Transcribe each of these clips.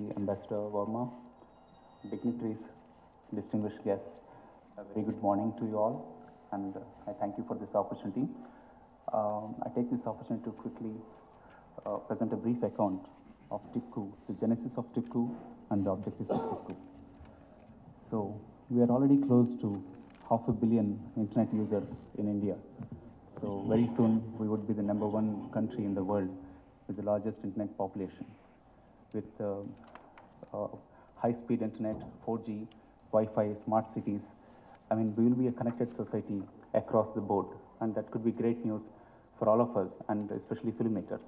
Excellency Ambassador Verma, dignitaries, distinguished guests, a very good morning to you all, and I thank you for this opportunity. I take this opportunity to quickly present a brief account of TIPCU, the genesis of TIPCU and the objectives of TIPCU. So, we are already close to 500 million internet users in India. So, very soon we would be the #1 country in the world with the largest internet population. With high-speed internet, 4G, Wi-Fi, smart cities, I mean, we will be a connected society across the board, and that could be great news for all of us, and especially filmmakers.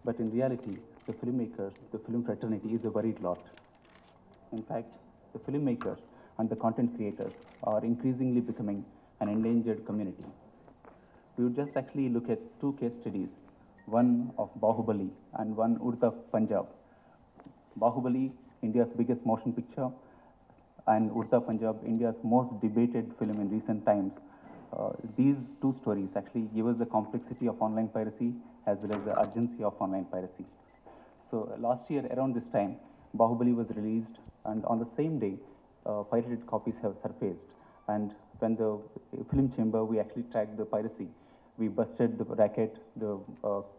But in reality, the filmmakers, the film fraternity is a worried lot. In fact, the filmmakers and the content creators are increasingly becoming an endangered community. We would just actually look at two case studies, one of Bahubali and one Urta Punjab. Bahubali, India's biggest motion picture, and Urta Punjab, India's most debated film in recent times. These two stories actually give us the complexity of online piracy as well as the urgency of online piracy. So last year around this time, Bahubali was released, and on the same day, pirated copies have surfaced. And when the film chamber, we actually tracked the piracy. We busted the racket, the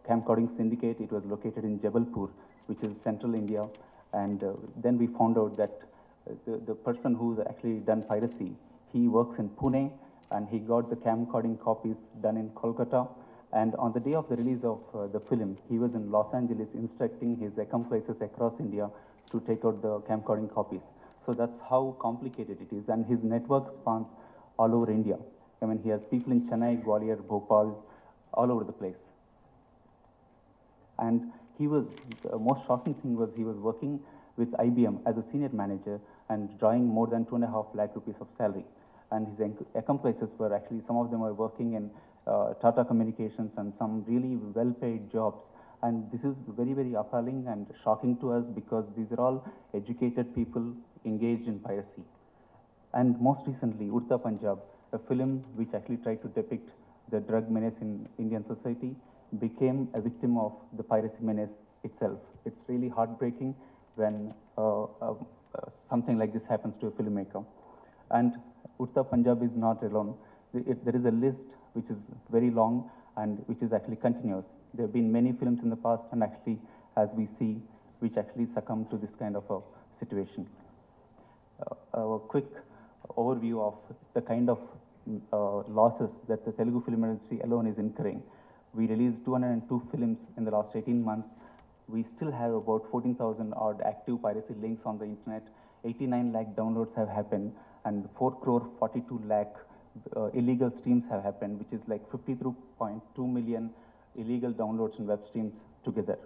camcording syndicate. It was located in Jabalpur, which is central India. And then we found out that the person who's actually done piracy, he works in Pune, and he got the camcording copies done in Kolkata. And on the day of the release of the film, he was in Los Angeles instructing his accomplices across India to take out the camcording copies. So that's how complicated it is. And his network spans all over India. I mean, he has people in Chennai, Gwalior, Bhopal, all over the place. And he was, the most shocking thing was he was working with IBM as a senior manager and drawing more than 2.5 lakh rupees of salary. And his accomplices were actually, some of them were working in Tata Communications and some really well-paid jobs. And this is very, very appalling and shocking to us because these are all educated people engaged in piracy. And most recently, Urta Punjab, a film which actually tried to depict the drug menace in Indian society, became a victim of the piracy menace itself. It's really heartbreaking when something like this happens to a filmmaker. And Urta Punjab is not alone. There is a list which is very long and which is actually continuous. There have been many films in the past, and actually, as we see, which actually succumb to this kind of a situation. A quick overview of the kind of losses that the Telugu film industry alone is incurring. We released 202 films in the last 18 months. We still have about 14,000 odd active piracy links on the internet. 89 lakh downloads have happened, and 4 crore 42 lakh illegal streams have happened, which is like 53.2 million illegal downloads and web streams together.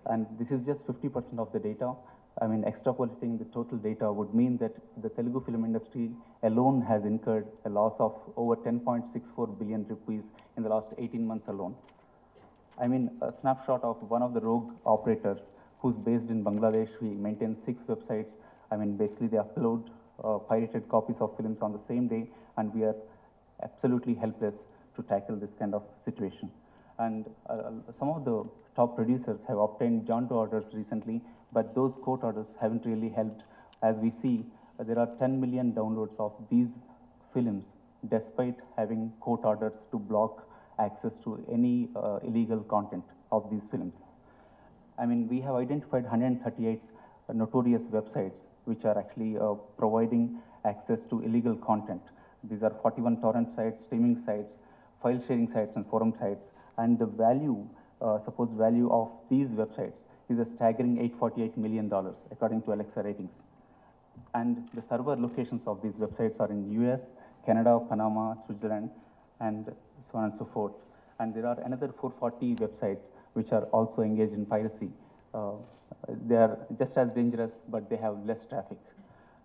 And this is just 50% of the data. I mean, extrapolating the total data would mean that the Telugu film industry alone has incurred a loss of over 10.64 billion rupees in the last 18 months alone. I mean, a snapshot of one of the rogue operators who's based in Bangladesh. We maintain 6 websites. I mean, basically they upload pirated copies of films on the same day, and we are absolutely helpless to tackle this kind of situation. And some of the top producers have obtained John Doe orders recently, but those court orders haven't really helped. As we see, there are 10 million downloads of these films, despite having court orders to block access to any illegal content of these films. I mean, we have identified 138 notorious websites which are actually providing access to illegal content. These are 41 torrent sites, streaming sites, file sharing sites, and forum sites. And the value, supposed value of these websites is a staggering $848 million, according to Alexa ratings. And the server locations of these websites are in US, Canada, Panama, Switzerland, and so on and so forth. And there are another 440 websites which are also engaged in piracy. They are just as dangerous, but they have less traffic.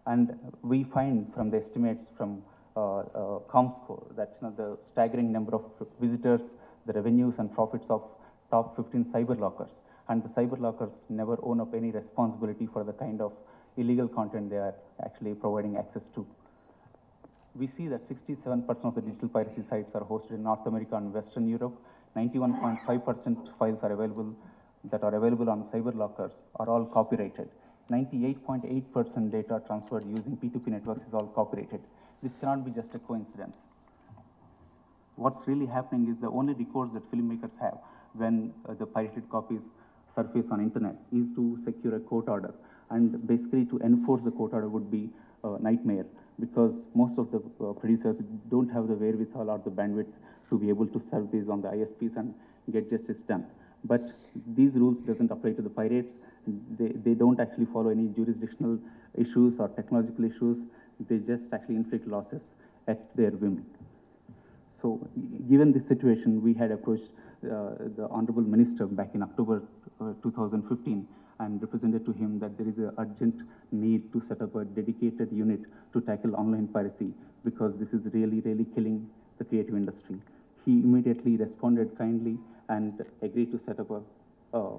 And we find from the estimates from ComScore that the staggering number of visitors, the revenues and profits of top 15 cyber lockers. And the cyber lockers never own up any responsibility for the kind of illegal content they are actually providing access to. We see that 67% of the digital piracy sites are hosted in North America and Western Europe. 91.5% files are available that are available on cyber lockers are all copyrighted. 98.8% data transferred using P2P networks is all copyrighted. This cannot be just a coincidence. What's really happening is the only recourse that filmmakers have when the pirated copies surface on internet is to secure a court order. And basically to enforce the court order would be a nightmare, because most of the producers don't have the wherewithal or the bandwidth to be able to serve these on the ISPs and get justice done. But these rules doesn't apply to the pirates. They don't actually follow any jurisdictional issues or technological issues. They just actually inflict losses at their whim. So given this situation, we had approached the Honorable Minister back in October 2015 and represented to him that there is an urgent need to set up a dedicated unit to tackle online piracy, because this is really, really killing the creative industry. He immediately responded kindly and agreed to set up a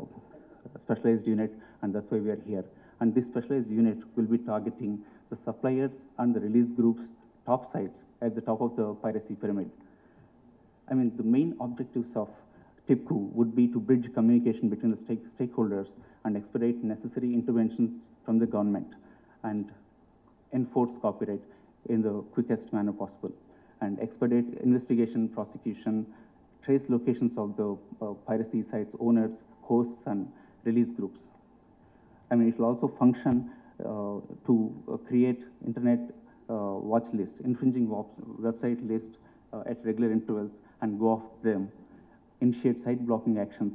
specialized unit, and that's why we are here. And this specialized unit will be targeting the suppliers and the release groups' top sites at the top of the piracy pyramid. I mean, the main objectives of TIPCU would be to bridge communication between the stakeholders and expedite necessary interventions from the government and enforce copyright in the quickest manner possible, and expedite investigation, prosecution, trace locations of the piracy sites, owners, hosts, and release groups. I mean, it will also function to create internet watch list, infringing website list at regular intervals and go off them, initiate site blocking actions,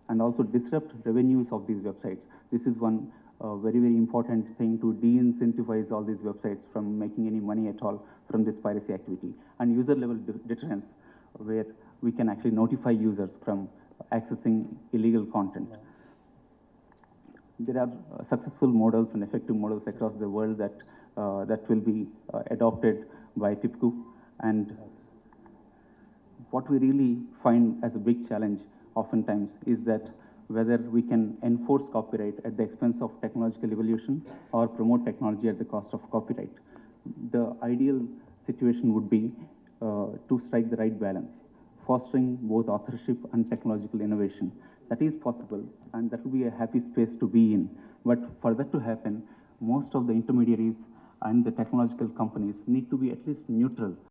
and also disrupt revenues of these websites. This is one very, very important thing to de-incentivize all these websites from making any money at all from this piracy activity. And user-level deterrence, where we can actually notify users from accessing illegal content. There are successful models and effective models across the world that that will be adopted by TIPCU. And what we really find as a big challenge oftentimes is that whether we can enforce copyright at the expense of technological evolution or promote technology at the cost of copyright. The ideal situation would be to strike the right balance, fostering both authorship and technological innovation. That is possible, and that would be a happy space to be in. But for that to happen, most of the intermediaries and the technological companies need to be at least neutral